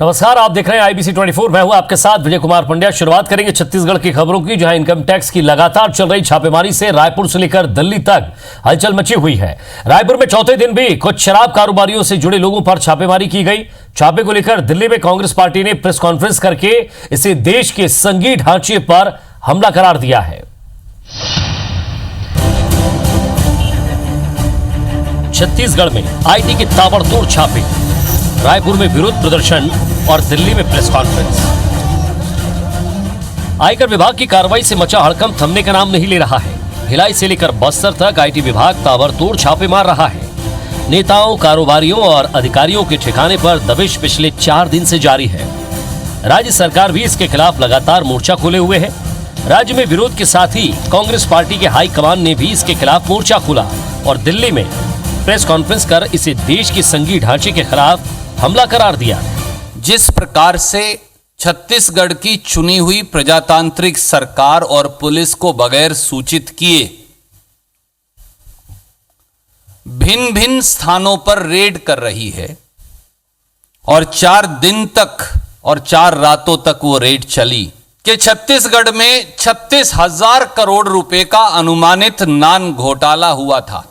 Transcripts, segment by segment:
नमस्कार, आप देख रहे हैं IBC 24। मैं हूं आपके साथ विजय कुमार पंड्या। शुरुआत करेंगे छत्तीसगढ़ की खबरों की, जहां इनकम टैक्स की लगातार चल रही छापेमारी से रायपुर से लेकर दिल्ली तक हलचल मची हुई है। रायपुर में चौथे दिन भी कुछ शराब कारोबारियों से जुड़े लोगों पर छापेमारी की गई। छापे को लेकर दिल्ली में कांग्रेस पार्टी ने प्रेस कॉन्फ्रेंस करके इसे देश के संघीय ढांचे पर हमला करार दिया है। छत्तीसगढ़ में IT के ताबड़तोड़ छापे, रायपुर में विरोध प्रदर्शन और दिल्ली में प्रेस कॉन्फ्रेंस। आयकर विभाग की कार्रवाई से मचा हड़कंप थमने का नाम नहीं ले रहा है। भिलाई से लेकर बस्तर तक IT विभाग ताबड़तोड़ छापे मार रहा है। नेताओं, कारोबारियों और अधिकारियों के ठिकाने पर दबिश पिछले 4 दिन से जारी है। राज्य सरकार भी इसके खिलाफ लगातार मोर्चा खोले हुए है। राज्य में विरोध के साथ ही कांग्रेस पार्टी के हाईकमान ने भी इसके खिलाफ मोर्चा खोला और दिल्ली में प्रेस कॉन्फ्रेंस कर इसे देश के संघीय ढांचे के खिलाफ हमला करार दिया। जिस प्रकार से छत्तीसगढ़ की चुनी हुई प्रजातांत्रिक सरकार और पुलिस को बगैर सूचित किए भिन्न भिन्न स्थानों पर रेड कर रही है और 4 दिन तक और 4 रातों तक वो रेड चली कि छत्तीसगढ़ में 36,000 करोड़ रुपए का अनुमानित नान घोटाला हुआ था।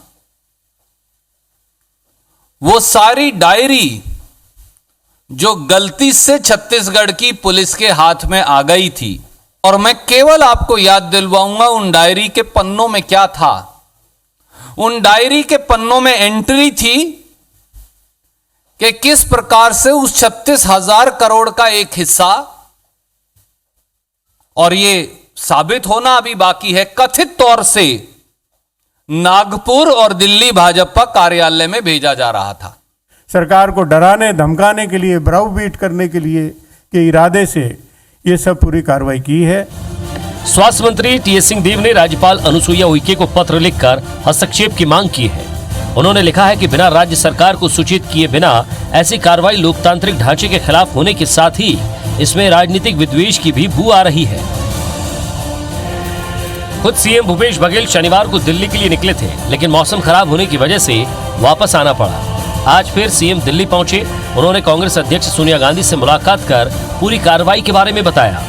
वो सारी डायरी जो गलती से छत्तीसगढ़ की पुलिस के हाथ में आ गई थी, और मैं केवल आपको याद दिलवाऊंगा उन डायरी के पन्नों में क्या था। उन डायरी के पन्नों में एंट्री थी कि किस प्रकार से उस 36,000 करोड़ का एक हिस्सा, और ये साबित होना अभी बाकी है, कथित तौर से नागपुर और दिल्ली भाजपा कार्यालय में भेजा जा रहा था। सरकार को डराने धमकाने के लिए, ब्राउबीट करने के लिए के इरादे से ये सब पूरी कार्रवाई की है। स्वास्थ्य मंत्री टीएस सिंहदेव ने राज्यपाल अनुसुईया उइके को पत्र लिखकर हस्तक्षेप की मांग की है। उन्होंने लिखा है कि बिना राज्य सरकार को सूचित किए बिना ऐसी कार्रवाई लोकतांत्रिक ढांचे के खिलाफ होने के साथ ही इसमें राजनीतिक विद्वेष की भी बू आ रही है। खुद सीएम भूपेश बघेल शनिवार को दिल्ली के लिए निकले थे, लेकिन मौसम खराब होने की वजह से वापस आना पड़ा। आज फिर सीएम दिल्ली पहुंचे। उन्होंने कांग्रेस अध्यक्ष सोनिया गांधी से मुलाकात कर पूरी कार्रवाई के बारे में बताया।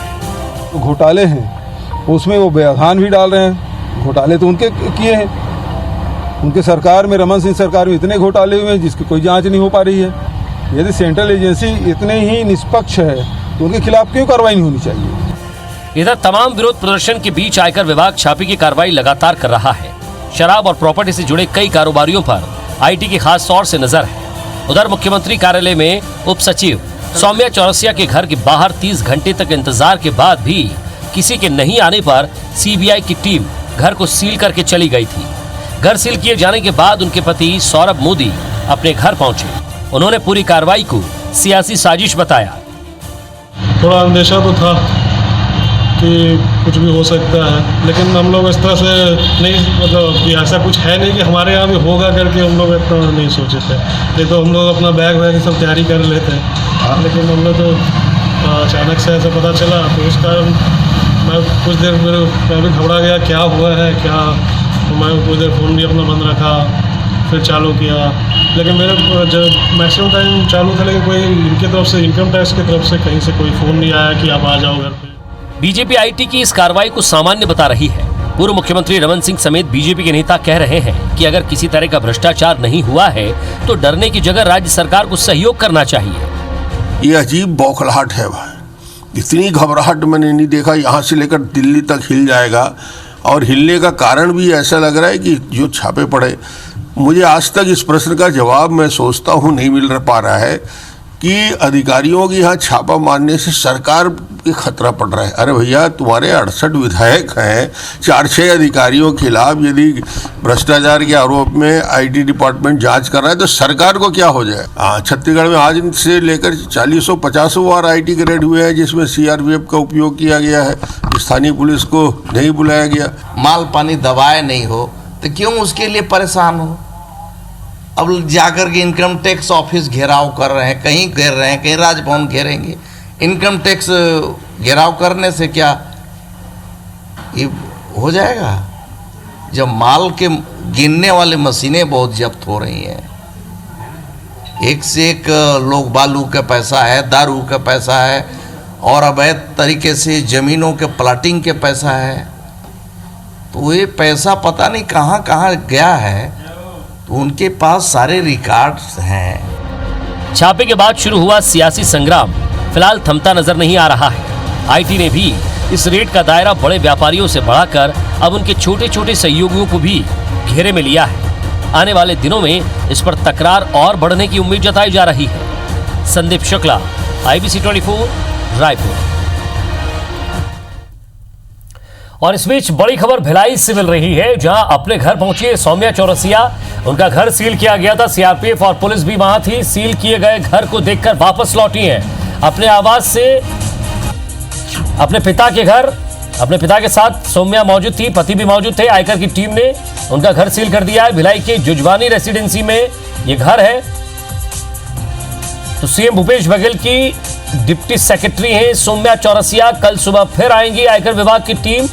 घोटाले हैं उसमें वो बयान भी डाल रहे हैं। घोटाले तो उनके किए हैं, उनके सरकार में, रमन सिंह सरकार में इतने घोटाले हुए हैं जिसकी कोई जांच नहीं हो पा रही है। यदि सेंट्रल एजेंसी इतने ही निष्पक्ष है तो उनके खिलाफ क्यों कार्रवाई नहीं होनी चाहिए। इधर तमाम विरोध प्रदर्शन के बीच आयकर विभाग छापे की कार्रवाई लगातार कर रहा है। शराब और प्रॉपर्टी से जुड़े कई कारोबारियों पर IT की खास तौर से नजर है। उधर मुख्यमंत्री कार्यालय में उप सचिव सौम्या चौरसिया के घर के बाहर 30 घंटे तक इंतजार के बाद भी किसी के नहीं आने पर CBI की टीम घर को सील करके चली गई थी। घर सील किए जाने के बाद उनके पति सौरभ मोदी अपने घर पहुंचे। उन्होंने पूरी कार्रवाई को सियासी साजिश बताया। थोड़ा अंदेशा तो था कि कुछ भी हो सकता है, लेकिन हम लोग इस तरह से नहीं, मतलब ऐसा कुछ है नहीं कि हमारे यहाँ भी होगा करके हम लोग इतना नहीं सोचे थे। नहीं तो हम लोग अपना बैग वैग सब तैयारी कर लेते हैं, लेकिन हम लोग तो अचानक से ऐसा पता चला तो उस कारण मैं कुछ देर मैं भी घबरा गया, क्या हुआ है क्या। तो मैं कुछ देर फ़ोन भी अपना बंद रखा, फिर चालू किया, लेकिन मेरे जब मैक्सिमम टाइम चालू था, लेकिन कोई इनकी तरफ से, इनकम टैक्स की तरफ से कहीं से कोई फ़ोन नहीं आया कि आप आ जाओ घर पर। बीजेपी IT की इस कार्रवाई को सामान्य बता रही है। पूर्व मुख्यमंत्री रमन सिंह समेत बीजेपी के नेता कह रहे हैं कि अगर किसी तरह का भ्रष्टाचार नहीं हुआ है तो डरने की जगह राज्य सरकार को सहयोग करना चाहिए। ये अजीब बौखलाहट है भाई, इतनी घबराहट मैंने नहीं देखा। यहाँ से लेकर दिल्ली तक हिल जाएगा, और हिलने का कारण भी ऐसा लग रहा है कि जो छापे पड़े, मुझे आज तक इस प्रश्न का जवाब मैं सोचता हूँ नहीं मिल पा रहा है कि अधिकारियों की यहाँ छापा मारने से सरकार के खतरा पड़ रहा है। अरे भैया, तुम्हारे 68 विधायक हैं, 4-6 अधिकारियों के खिलाफ यदि भ्रष्टाचार के आरोप में IT डिपार्टमेंट जांच कर रहा है तो सरकार को क्या हो जाए। छत्तीसगढ़ में आज से लेकर 40-50 बार IT के रेड हुए हैं, जिसमें CRPF का उपयोग किया गया है। स्थानीय पुलिस को नहीं बुलाया गया। माल पानी दबाए नहीं हो तो क्यों उसके लिए परेशान हो। अब जाकर के इनकम टैक्स ऑफिस घेराव कर रहे हैं, कहीं घेर रहे हैं, कहीं राजभवन घेरेंगे। इनकम टैक्स घेराव करने से क्या ये हो जाएगा। जब माल के गिनने वाले मशीनें बहुत जब्त हो रही हैं, एक से एक लोग बालू का पैसा है, दारू का पैसा है और अवैध तरीके से ज़मीनों के प्लाटिंग के पैसा है। तो ये पैसा पता नहीं कहाँ कहाँ गया है, तो उनके पास सारे रिकॉर्ड्स हैं। छापे के बाद शुरू हुआ सियासी संग्राम फिलहाल थमता नजर नहीं आ रहा है। आईटी ने भी इस रेड का दायरा बड़े व्यापारियों से बढ़ाकर अब उनके छोटे छोटे सहयोगियों को भी घेरे में लिया है। आने वाले दिनों में इस पर तकरार और बढ़ने की उम्मीद जताई जा रही है। संदीप शुक्ला, IBC 24, रायपुर। और इस बीच बड़ी खबर भिलाई से मिल रही है, जहां अपने घर पहुंची सौम्या चौरसिया। उनका घर सील किया गया था, सीआरपीएफ और पुलिस भी वहां थी। सील किए गए घर को देखकर वापस लौटी हैं अपने आवास से अपने पिता के घर। अपने पिता के साथ सौम्या मौजूद थी, पति भी मौजूद थे। आयकर की टीम ने उनका घर सील कर दिया है। भिलाई के जुजवानी रेसिडेंसी में ये घर है। तो सीएम भूपेश बघेल की डिप्टी सेक्रेटरी हैं सौम्या चौरसिया। कल सुबह फिर आएंगी आयकर विभाग की टीम।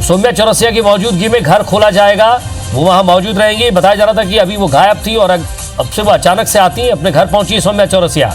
सौम्या चौरसिया की मौजूदगी में घर खोला जाएगा, वो वहां मौजूद रहेंगी। बताया जा रहा था कि अभी वो गायब थी और अब से वो अचानक से आती हैं। अपने घर पहुंची सौम्या चौरसिया।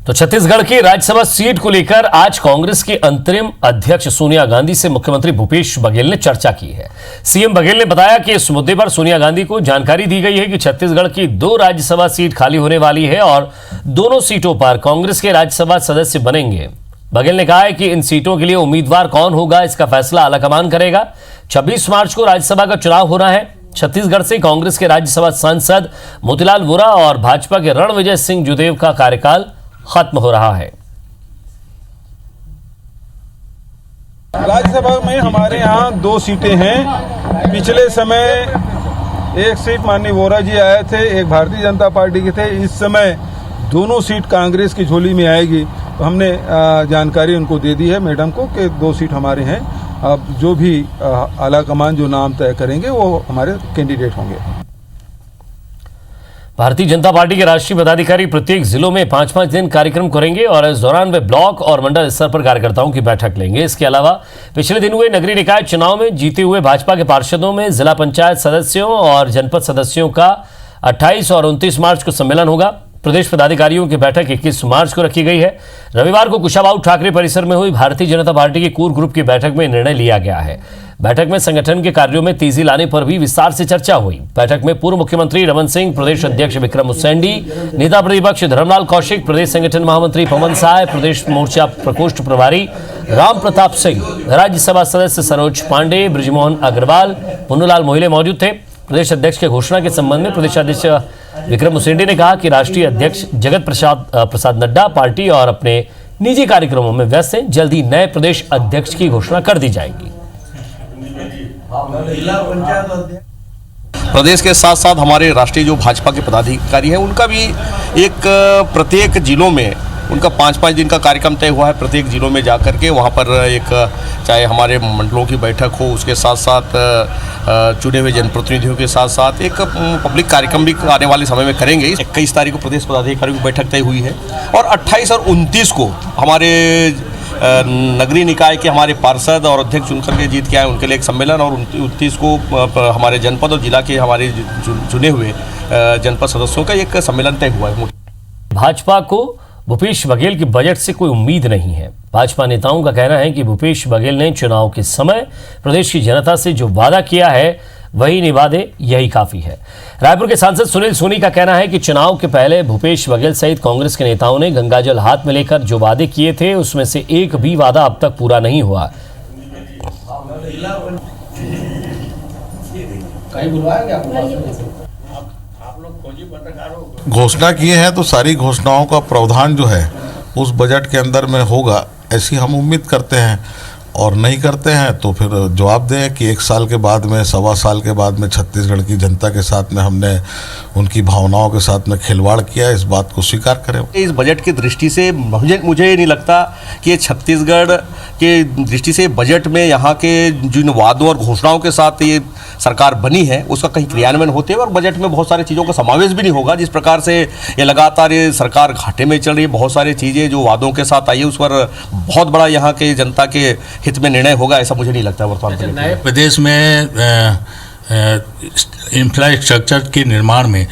तो छत्तीसगढ़ की राज्यसभा सीट को लेकर आज कांग्रेस की अंतरिम अध्यक्ष सोनिया गांधी से मुख्यमंत्री भूपेश बघेल ने चर्चा की है। सीएम बघेल ने बताया कि इस मुद्दे पर सोनिया गांधी को जानकारी दी गई है कि छत्तीसगढ़ की 2 राज्यसभा सीट खाली होने वाली है और दोनों सीटों पर कांग्रेस के राज्यसभा सदस्य बनेंगे। बघेल ने कहा है कि इन सीटों के लिए उम्मीदवार कौन होगा, इसका फैसला आलाकमान करेगा। 26 मार्च को राज्यसभा का चुनाव होना है। छत्तीसगढ़ से कांग्रेस के राज्यसभा सांसद मोतीलाल वोरा और भाजपा के रणविजय सिंह जुदेव का कार्यकाल खत्म हो रहा है। राज्यसभा में हमारे यहाँ 2 सीटें हैं। पिछले समय एक सीट माननीय वोरा जी आए थे, एक भारतीय जनता पार्टी के थे। इस समय दोनों सीट कांग्रेस की झोली में आएगी। तो हमने जानकारी उनको दे दी है मैडम को कि 2 सीट हमारे हैं। अब जो भी आलाकमान जो नाम तय करेंगे वो हमारे कैंडिडेट होंगे। भारतीय जनता पार्टी के राष्ट्रीय पदाधिकारी प्रत्येक जिलों में 5-5 दिन कार्यक्रम करेंगे और इस दौरान वे ब्लॉक और मंडल स्तर पर कार्यकर्ताओं की बैठक लेंगे। इसके अलावा पिछले दिन हुए नगरीय निकाय चुनाव में जीते हुए भाजपा के पार्षदों में जिला पंचायत सदस्यों और जनपद सदस्यों का 28 और 29 मार्च को सम्मेलन होगा। प्रदेश पदाधिकारियों की बैठक 21 मार्च को रखी गई है। रविवार को कुशाभाऊ ठाकरे परिसर में हुई भारतीय जनता पार्टी की कोर ग्रुप की बैठक में निर्णय लिया गया है। बैठक में संगठन के कार्यों में तेजी लाने पर भी विस्तार से चर्चा हुई। बैठक में पूर्व मुख्यमंत्री रमन सिंह, प्रदेश अध्यक्ष विक्रम उसेंडी, नेता प्रतिपक्ष धर्मलाल कौशिक, प्रदेश संगठन महामंत्री पवन साय, प्रदेश मोर्चा प्रकोष्ठ प्रभारी राम प्रताप सिंह, राज्यसभा सदस्य सरोज पांडे, ब्रिजमोहन अग्रवाल, पुन्नूलाल मोहिले मौजूद थे। प्रदेश अध्यक्ष के घोषणा के संबंध में प्रदेश अध्यक्ष विक्रम उसेंडी ने कहा कि राष्ट्रीय अध्यक्ष जगत प्रसाद नड्डा पार्टी और अपने निजी कार्यक्रमों में व्यस्त हैं। जल्दी नए प्रदेश अध्यक्ष की घोषणा कर दी जाएगी। प्रदेश के साथ साथ हमारे राष्ट्रीय जो भाजपा के पदाधिकारी हैं उनका भी एक प्रत्येक जिलों में उनका 5-5 दिन का कार्यक्रम तय हुआ है। प्रत्येक जिलों में जाकर के वहाँ पर एक चाहे हमारे मंडलों की बैठक हो, उसके साथ साथ चुने हुए जनप्रतिनिधियों के साथ साथ एक पब्लिक कार्यक्रम भी आने वाले समय में करेंगे। 21 तारीख को प्रदेश पदाधिकारियों की बैठक तय हुई है और 28 और 29 को हमारे नगरीय निकाय के हमारे पार्षद और अध्यक्ष चुनकर के जीत के आए उनके लिए एक सम्मेलन और 29 को हमारे जनपद और जिला के हमारे चुने हुए जनपद सदस्यों का एक सम्मेलन तय हुआ है। भाजपा को भूपेश बघेल के बजट से कोई उम्मीद नहीं है। भाजपा नेताओं का कहना है कि भूपेश बघेल ने चुनाव के समय प्रदेश की जनता से जो वादा किया है वही निभा दे, यही काफी है। रायपुर के सांसद सुनील सोनी का कहना है कि चुनाव के पहले भूपेश बघेल सहित कांग्रेस के नेताओं ने गंगाजल हाथ में लेकर जो वादे किए थे उसमें से एक भी वादा अब तक पूरा नहीं हुआ। घोषणा किए हैं तो सारी घोषणाओं का प्रावधान जो है उस बजट के अंदर में होगा, ऐसी हम उम्मीद करते हैं। और नहीं करते हैं तो फिर जवाब दें कि 1 साल के बाद में, 1.25 साल के बाद में छत्तीसगढ़ की जनता के साथ में हमने उनकी भावनाओं के साथ में खिलवाड़ किया, इस बात को स्वीकार करें। इस बजट की दृष्टि से मुझे नहीं लगता कि ये छत्तीसगढ़ के दृष्टि से बजट में यहाँ के जिन वादों और घोषणाओं के साथ ये सरकार बनी है उसका कहीं क्रियान्वयन होते हैं, और बजट में बहुत सारी चीज़ों का समावेश भी नहीं होगा। जिस प्रकार से ये लगातार ये सरकार घाटे में चल रही है, बहुत सारी चीज़ें जो वादों के साथ आई है उस पर बहुत बड़ा यहाँ के जनता के हित में निर्णय होगा, ऐसा मुझे नहीं लगता वर्तमान नए प्रदेश में इंफ्रास्ट्रक्चर के निर्माण में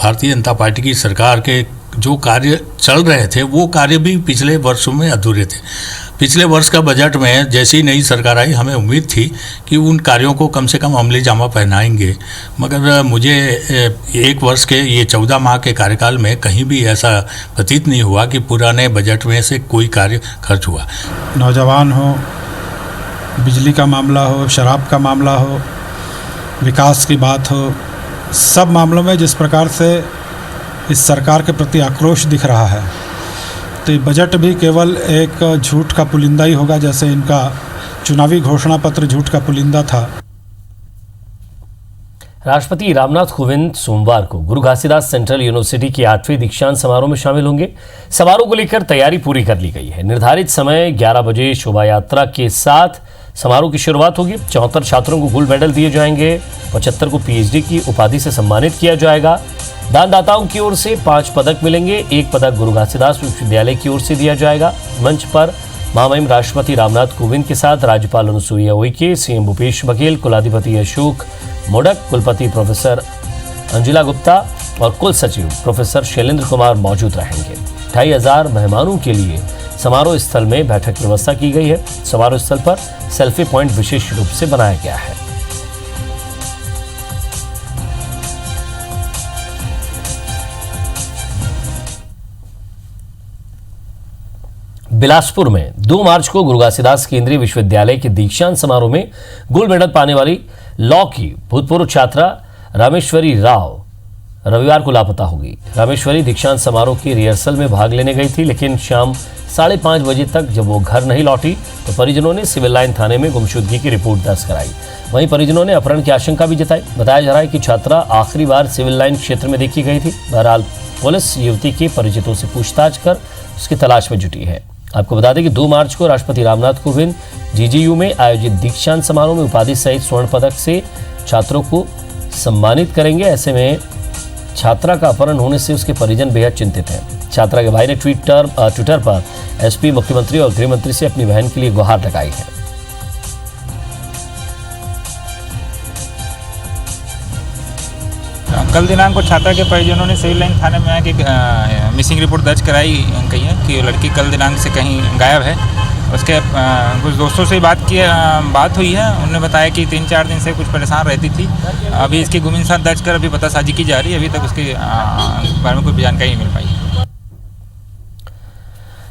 भारतीय जनता पार्टी की सरकार के जो कार्य चल रहे थे वो कार्य भी पिछले वर्षों में अधूरे थे। पिछले वर्ष का बजट में जैसे ही नई सरकार आई हमें उम्मीद थी कि उन कार्यों को कम से कम अमली जामा पहनाएंगे, मगर मुझे 1 वर्ष के ये 14 माह के कार्यकाल में कहीं भी ऐसा प्रतीत नहीं हुआ कि पुराने बजट में से कोई कार्य खर्च हुआ। नौजवान हो, बिजली का मामला हो, शराब का मामला हो, विकास की बात हो, सब मामलों में जिस प्रकार से इस सरकार के प्रति आक्रोश दिख रहा है, तो ये बजट भी केवल एक झूठ का पुलिंदा ही होगा, जैसे इनका चुनावी घोषणा पत्र झूठ का पुलिंदा था। राष्ट्रपति रामनाथ कोविंद सोमवार को गुरु घासीदास सेंट्रल यूनिवर्सिटी के 8वें दीक्षांत समारोह में शामिल होंगे। समारोह को लेकर तैयारी पूरी कर ली गई है। निर्धारित समय 11 बजे शोभा यात्रा के साथ समारोह की शुरुआत होगी। 74 छात्रों को गोल्ड मेडल दिए जाएंगे, 75 को पीएचडी की उपाधि से सम्मानित किया जाएगा। दानदाताओं की ओर से 5 पदक मिलेंगे, 1 पदक गुरु घासीदास विश्वविद्यालय की ओर से दिया जाएगा। मंच पर महामहिम राष्ट्रपति रामनाथ कोविंद के साथ राज्यपाल अनुसुईया उइके, सीएम भूपेश बघेल, कुलाधिपति अशोक मोडक, कुलपति प्रोफेसर अंजुला गुप्ता और कुल सचिव प्रोफेसर शैलेंद्र कुमार मौजूद रहेंगे। 2500 मेहमानों के लिए समारोह स्थल में बैठक व्यवस्था की गई है। समारोह स्थल पर सेल्फी पॉइंट विशेष रूप से बनाया गया है। बिलासपुर में 2 मार्च को गुरु घासीदास केंद्रीय विश्वविद्यालय के दीक्षांत समारोह में गोल्ड मेडल पाने वाली लॉ की भूतपूर्व छात्रा रामेश्वरी राव रविवार को लापता होगी। रामेश्वरी दीक्षांत समारोह की रिहर्सल में भाग लेने गई थी, लेकिन शाम 5:30 बजे तक जब वो घर नहीं लौटी तो परिजनों ने सिविल लाइन थाने में गुमशुदगी की रिपोर्ट दर्ज कराई। वहीं परिजनों ने अपहरण की आशंका भी जताई। बताया जा रहा है कि छात्रा आखिरी बार सिविल लाइन क्षेत्र में देखी गई थी। बहरहाल पुलिस युवती के परिचितों से पूछताछ कर उसकी तलाश में जुटी है। आपको बता दें कि 2 मार्च को राष्ट्रपति रामनाथ कोविंद जीजीयू में आयोजित दीक्षांत समारोह में उपाधि सहित स्वर्ण पदक से छात्रों को सम्मानित करेंगे। ऐसे में छात्रा का अपहरण होने से उसके परिजन बेहद चिंतित हैं। छात्रा के भाई ने ट्विटर पर एसपी, मुख्यमंत्री और गृह मंत्री से अपनी बहन के लिए गुहार लगाई है। कल दिनांक को छात्रा के परिजनों ने सिविल लाइन थाने में आके मिसिंग रिपोर्ट दर्ज कराई गई है कि लड़की कल दिनांक से कहीं गायब है। उसके कुछ दोस्तों से बात हुई है। उन्होंने बताया कि 3-4 दिन से कुछ परेशान रहती थी। अभी इसकी गुमशुदगी दर्ज कर अभी पतासाजी की जा रही है। अभी तक उसके बारे में कोई जानकारी नहीं मिल पाई।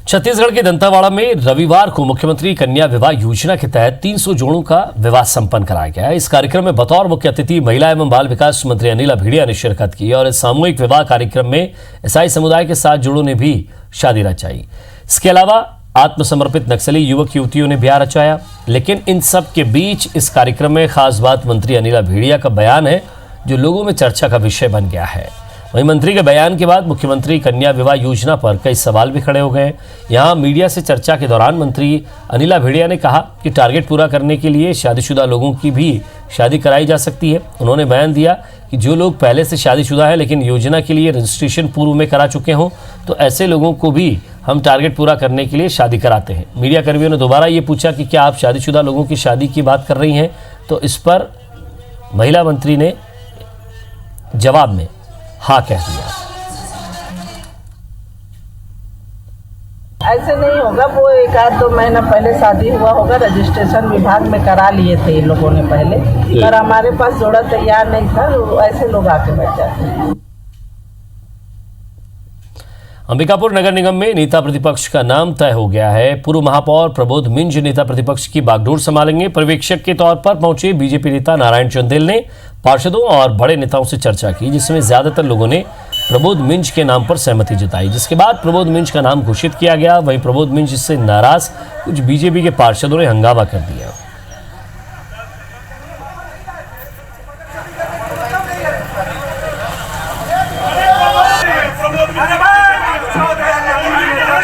छत्तीसगढ़ के दंतेवाड़ा में रविवार को मुख्यमंत्री कन्या विवाह योजना के तहत 300 जोड़ों का विवाह संपन्न कराया गया। इस कार्यक्रम में बतौर मुख्य अतिथि महिला एवं बाल विकास मंत्री अनिला भेड़िया ने शिरकत की और इस सामूहिक विवाह कार्यक्रम में ईसाई समुदाय के 7 जोड़ों ने भी शादी रचाई। इसके अलावा आत्मसमर्पित नक्सली युवक युवतियों ने ब्याह रचाया। लेकिन इन सब के बीच इस कार्यक्रम में खास बात मंत्री अनिला भेड़िया का बयान है, जो लोगों में चर्चा का विषय बन गया है। वहीं मंत्री के बयान के बाद मुख्यमंत्री कन्या विवाह योजना पर कई सवाल भी खड़े हो गए। यहां मीडिया से चर्चा के दौरान मंत्री अनिला भेड़िया ने कहा कि टारगेट पूरा करने के लिए शादीशुदा लोगों की भी शादी कराई जा सकती है। उन्होंने बयान दिया कि जो लोग पहले से शादीशुदा है लेकिन योजना के लिए रजिस्ट्रेशन पूर्व में करा चुके हों तो ऐसे लोगों को भी हम टारगेट पूरा करने के लिए शादी कराते हैं। मीडिया कर्मियों ने दोबारा ये पूछा कि क्या आप शादीशुदा लोगों की शादी की बात कर रही हैं, तो इस पर महिला मंत्री ने जवाब में हाँ कह दिया। ऐसे नहीं होगा, वो 1-2 महीना पहले शादी हुआ होगा, रजिस्ट्रेशन विभाग में करा लिए थे इन लोगों ने पहले, पर हमारे पास जोड़ा तैयार नहीं था, ऐसे लोग आके बैठ जाते हैं। अंबिकापुर नगर निगम में नेता प्रतिपक्ष का नाम तय हो गया है। पूर्व महापौर प्रबोध मिंज नेता प्रतिपक्ष की बागडोर संभालेंगे। पर्यवेक्षक के तौर पर पहुंचे बीजेपी नेता नारायण चंदेल ने पार्षदों और बड़े नेताओं से चर्चा की, जिसमें ज्यादातर लोगों ने प्रबोध मिंज के नाम पर सहमति जताई, जिसके बाद प्रबोध मिंज का नाम घोषित किया गया। वहीं प्रबोध मिंज से नाराज कुछ बीजेपी के पार्षदों ने हंगामा कर दिया।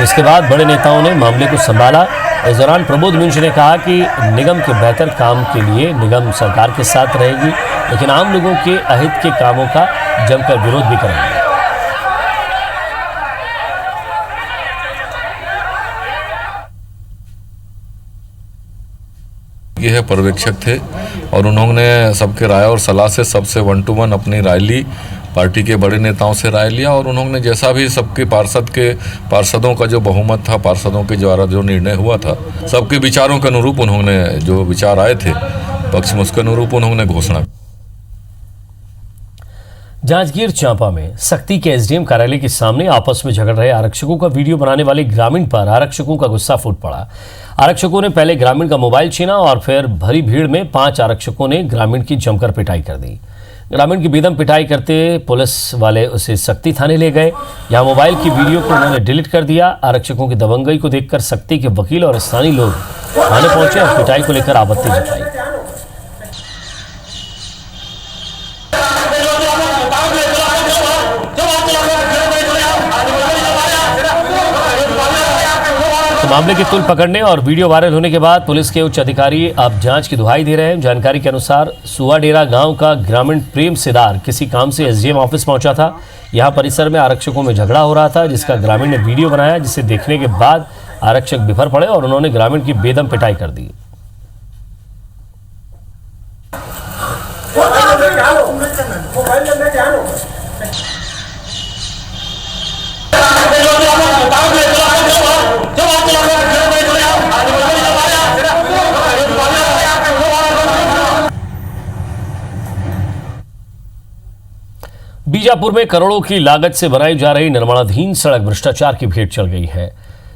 इसके बाद बड़े नेताओं ने मामले को संभाला। इस दौरान प्रबोध मिंज ने कहा कि निगम के बेहतर काम के लिए निगम सरकार के साथ रहेगी, लेकिन आम लोगों के अहित के कामों का जमकर विरोध भी करेंगे। ये है पर्यवेक्षक थे और उन्होंने सबके राय और सलाह से सबसे 1 to 1 अपनी राय ली, पार्टी के बड़े नेताओं से राय लिया और उन्होंने जैसा भी सबके पार्षदों का जो बहुमत था, पार्षदों के द्वारा जो निर्णय हुआ था, सबके विचारों के अनुरूप उन्होंने जो विचार आए थे पक्ष में उसके अनुरूप उन्होंने घोषणा। जांजगीर चांपा में सख्ती के एसडीएम कार्यालय के सामने आपस में झगड़ रहे आरक्षकों का वीडियो बनाने वाले ग्रामीण पर आरक्षकों का गुस्सा फूट पड़ा। आरक्षकों ने पहले ग्रामीण का मोबाइल छीना और फिर भरी भीड़ में 5 आरक्षकों ने ग्रामीण की जमकर पिटाई कर दी। ग्रामीण की बेदम पिटाई करते पुलिस वाले उसे सख्ती थाने ले गए। यहां मोबाइल की वीडियो को उन्होंने डिलीट कर दिया। आरक्षकों की दबंगई को देखकर सख्ती के वकील और स्थानीय लोग थाने पहुंचे और पिटाई को लेकर आपत्ति जताई। मामले की तुल पकड़ने और वीडियो वायरल होने के बाद पुलिस के उच्च अधिकारी अब जांच की दुहाई दे रहे हैं। जानकारी के अनुसार सुआडेरा गांव का ग्रामीण प्रेम सिदार किसी काम से एसडीएम ऑफिस पहुंचा था। यहां परिसर में आरक्षकों में झगड़ा हो रहा था, जिसका ग्रामीण ने वीडियो बनाया, जिसे देखने के बाद आरक्षक बिफर पड़े और उन्होंने ग्रामीण की बेदम पिटाई कर दी। बीजापुर में करोड़ों की लागत से बनाई जा रही निर्माणाधीन सड़क भ्रष्टाचार की भेंट चढ़ गई है,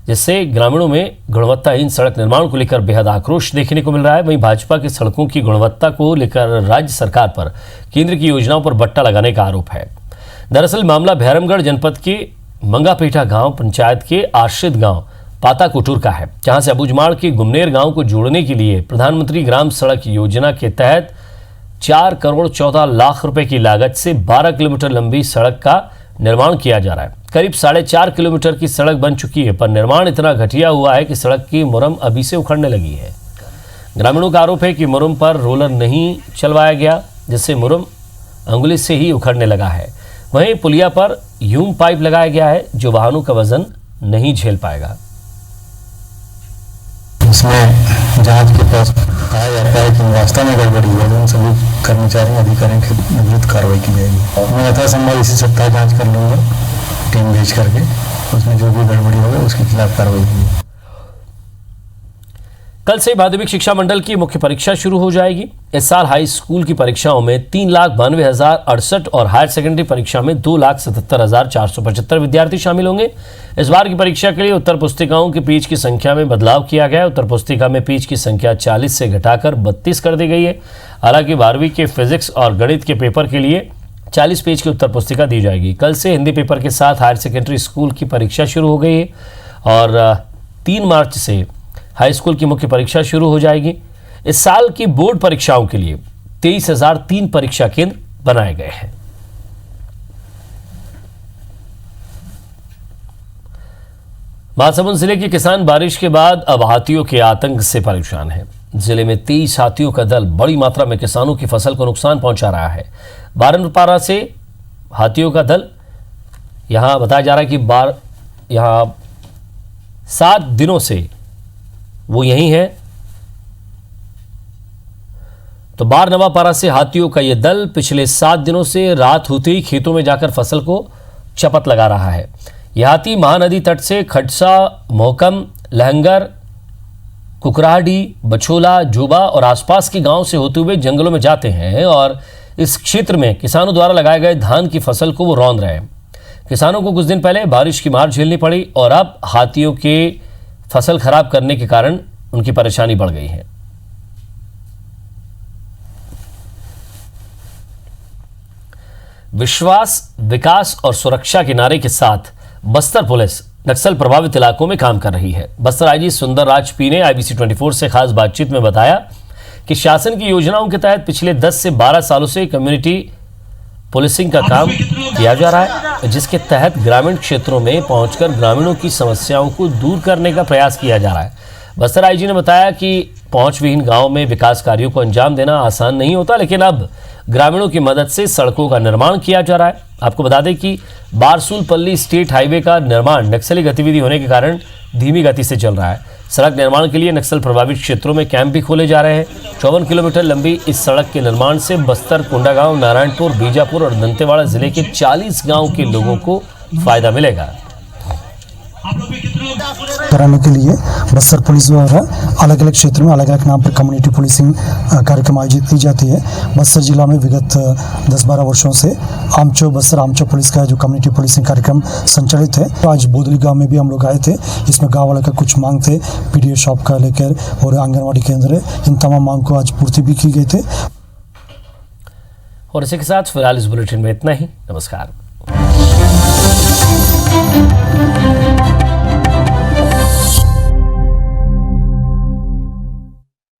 जिससे ग्रामीणों में गुणवत्ताहीन सड़क निर्माण को लेकर बेहद आक्रोश देखने को मिल रहा है। वहीं भाजपा की सड़कों की गुणवत्ता को लेकर राज्य सरकार पर केंद्र की योजनाओं पर बट्टा लगाने का आरोप है। दरअसल मामला भैरमगढ़ जनपद के मंगापेठा गांव पंचायत के आश्रित गांव पाताकुटूर का है, जहां से अबुझमाड़ के गुमनेर गांव को जोड़ने के लिए प्रधानमंत्री ग्राम सड़क योजना के तहत 4 करोड़ 14 लाख रुपए की लागत से 12 किलोमीटर लंबी सड़क का निर्माण किया जा रहा है। करीब 4.5 किलोमीटर की सड़क बन चुकी है, पर निर्माण इतना घटिया हुआ है कि सड़क की मुरम अभी से उखड़ने लगी है। ग्रामीणों का आरोप है कि मुरम पर रोलर नहीं चलवाया गया, जिससे मुरम अंगुली से ही उखड़ने लगा है। वहीं पुलिया पर ह्यूम पाइप लगाया गया है, जो वाहनों का वजन नहीं झेल पाएगा। इसमें जांच के पास पाया जाता है कि वास्तव में गड़बड़ी हुई है, उन सभी कर्मचारी अधिकारियों के विरुद्ध कार्रवाई की जाएगी। मैं यथासंभव इसी सप्ताह जांच कर लूँगा, टीम भेज करके उसमें जो भी गड़बड़ी होगा उसके खिलाफ कार्रवाई की। कल से माध्यमिक शिक्षा मंडल की मुख्य परीक्षा शुरू हो जाएगी। इस साल हाई स्कूल की परीक्षाओं में 3,92,068 और हायर सेकेंडरी परीक्षा में 2,77,475 विद्यार्थी शामिल होंगे। इस बार की परीक्षा के लिए उत्तर पुस्तिकाओं के पेज की संख्या में बदलाव किया गया है। उत्तर पुस्तिका में पेज की संख्या 40 से घटाकर 32 कर दी गई है। हालांकि 12वीं के फिजिक्स और गणित के पेपर के लिए 40 पेज की उत्तर पुस्तिका दी जाएगी। कल से हिंदी पेपर के साथ हायर सेकेंडरी स्कूल की परीक्षा शुरू हो गई है और 3 मार्च से हाई स्कूल की मुख्य परीक्षा शुरू हो जाएगी। इस साल की बोर्ड परीक्षाओं के लिए 23,003 परीक्षा केंद्र बनाए गए हैं। महासमुंद जिले के किसान बारिश के बाद अब हाथियों के आतंक से परेशान हैं। जिले में 23 हाथियों का दल बड़ी मात्रा में किसानों की फसल को नुकसान पहुंचा रहा है। बारनपारा से हाथियों का दल यहां बताया जा रहा है कि यहां 7 दिनों से वो यही है। तो बारनवापारा से हाथियों का यह दल पिछले 7 दिनों से रात होते ही खेतों में जाकर फसल को चपत लगा रहा है। यह हाथी महानदी तट से खटसा, मोहकम, लहंगर, कुकराडी, बछोला, जोबा और आसपास के गांव से होते हुए जंगलों में जाते हैं और इस क्षेत्र में किसानों द्वारा लगाए गए धान की फसल को वो रौंद रहे हैं। किसानों को कुछ दिन पहले बारिश की मार झेलनी पड़ी और अब हाथियों के फसल खराब करने के कारण उनकी परेशानी बढ़ गई है। विश्वास, विकास और सुरक्षा के नारे के साथ बस्तर पुलिस नक्सल प्रभावित इलाकों में काम कर रही है। बस्तर आईजी सुंदर राज पी ने IBC 24 से खास बातचीत में बताया कि शासन की योजनाओं के तहत पिछले 10 से 12 सालों से कम्युनिटी पुलिसिंग का काम किया जा रहा है, जिसके तहत ग्रामीण क्षेत्रों में पहुंचकर ग्रामीणों की समस्याओं को दूर करने का प्रयास किया जा रहा है। बस्तर आईजी ने बताया कि पहुंच विहीन गांव में विकास कार्यों को अंजाम देना आसान नहीं होता, लेकिन अब ग्रामीणों की मदद से सड़कों का निर्माण किया जा रहा है। आपको बता दें कि बारसूल पल्ली स्टेट हाईवे का निर्माण नक्सली गतिविधि होने के कारण धीमी गति से चल रहा है। सड़क निर्माण के लिए नक्सल प्रभावित क्षेत्रों में कैंप भी खोले जा रहे हैं। 54 किलोमीटर लंबी इस सड़क के निर्माण से बस्तर, कोंडागांव, नारायणपुर, बीजापुर और दंतेवाड़ा जिले के 40 गांव के लोगों को फायदा मिलेगा। कराने के लिए बस्तर पुलिस द्वारा अलग अलग क्षेत्र में अलग अलग नाम पर कम्युनिटी पुलिसिंग कार्यक्रम आयोजित की जाती है। बस्तर जिला में विगत 10-12 वर्षों से आमचो बस्तर आमचो पुलिस का जो कम्युनिटी पुलिसिंग कार्यक्रम संचालित है। आज बोदली गांव में भी हम लोग आए थे। इसमें गांव वाले का कुछ मांग थे, PDO शॉप का लेकर और आंगनबाड़ी केंद्र, इन तमाम मांग को आज पूर्ति भी की गई थे। और इसी के साथ फिलहाल इस बुलेटिन में इतना ही। नमस्कार।